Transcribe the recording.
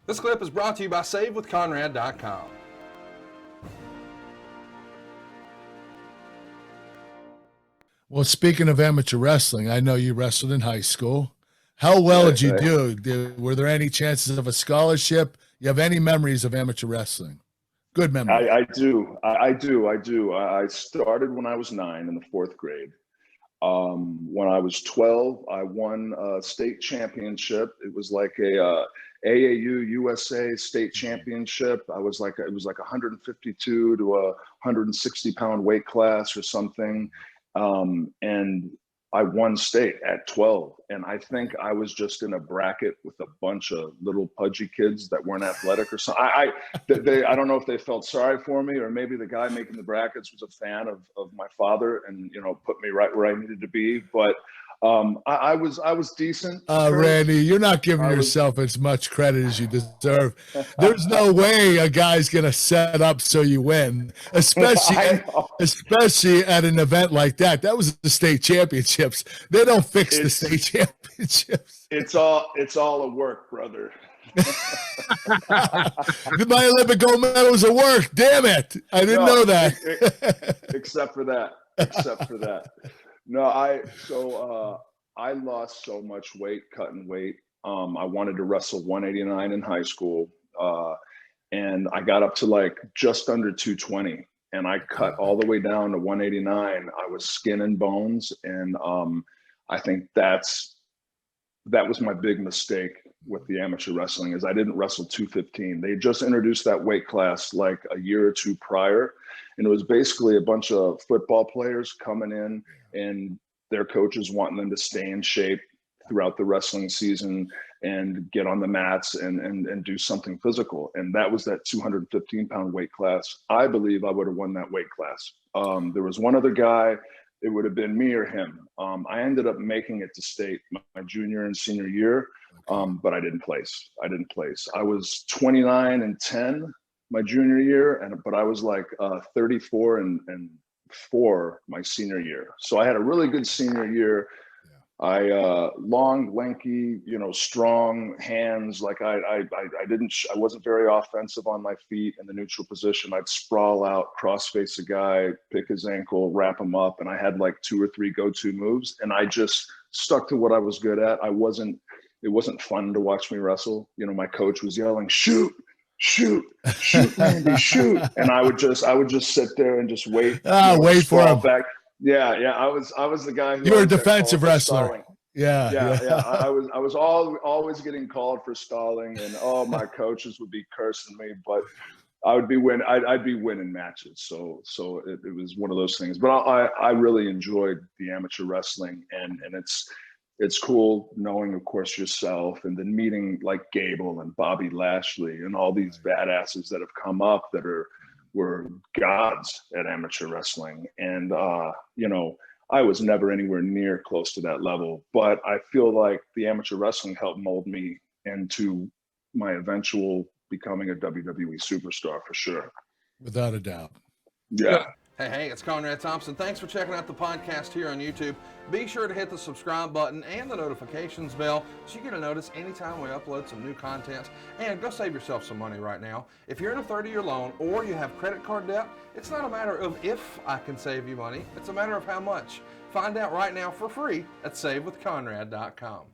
This clip is brought to you by SaveWithConrad.com. Well, speaking of amateur wrestling, I know you wrestled in high school. How well did you do? Were there any chances of a scholarship? You have any memories of amateur wrestling? Good memories. I do. I started when I was 9 in the 4th grade. When I was 12, I won a state championship. It was like a AAU USA state championship. It was like 152 to a 160 pound weight class or something. And I won state at 12. And I think I was just in a bracket with a bunch of little pudgy kids that weren't athletic or something. I don't know if they felt sorry for me, or maybe the guy making the brackets was a fan of my father and, put me right where I needed to be. But I was decent. Randy, you're not giving yourself as much credit as you deserve. There's no way a guy's going to set up so you win, especially at an event like that. That was the state championships. They don't fix the state championships. It's all a work, brother. My Olympic gold medal was a work. Damn it. I didn't know that. Except for that. No, I lost so much weight, cutting weight. I wanted to wrestle 189 in high school. And I got up to like just under 220, and I cut all the way down to 189. I was skin and bones. And I think that was my big mistake with the amateur wrestling, is I didn't wrestle 215. They just introduced that weight class like a year or two prior. And it was basically a bunch of football players coming in and their coaches wanting them to stay in shape throughout the wrestling season and get on the mats and do something physical. And that was that 215 pound weight class. I believe I would have won that weight class. There was one other guy. It would have been me or him. I ended up making it to state my junior and senior year, but I didn't place. I was 29 and 10 my junior year, but I was like 34 and 4 my senior year. So I had a really good senior year. I long, lanky, strong hands. Like I wasn't very offensive on my feet in the neutral position. I'd sprawl out, cross-face a guy, pick his ankle, wrap him up, and I had like 2 or 3 go-to moves, and I just stuck to what I was good at. It wasn't fun to watch me wrestle. My coach was yelling, shoot, Randy, shoot. And I would just sit there and just wait. Wait for him. Back. Yeah. I was the guy who you were a defensive wrestler. Yeah. I was always getting called for stalling, and my coaches would be cursing me, but I'd be winning matches. So it was one of those things. But I really enjoyed the amateur wrestling, and it's cool knowing, of course, yourself, and then meeting like Gable and Bobby Lashley and all these badasses that have come up that were gods at amateur wrestling. And, I was never anywhere near close to that level, but I feel like the amateur wrestling helped mold me into my eventual becoming a WWE superstar for sure. Without a doubt. Yeah. Hey, it's Conrad Thompson. Thanks for checking out the podcast here on YouTube. Be sure to hit the subscribe button and the notifications bell so you get a notice anytime we upload some new content. And go save yourself some money right now. If you're in a 30-year loan or you have credit card debt, it's not a matter of if I can save you money. It's a matter of how much. Find out right now for free at SaveWithConrad.com.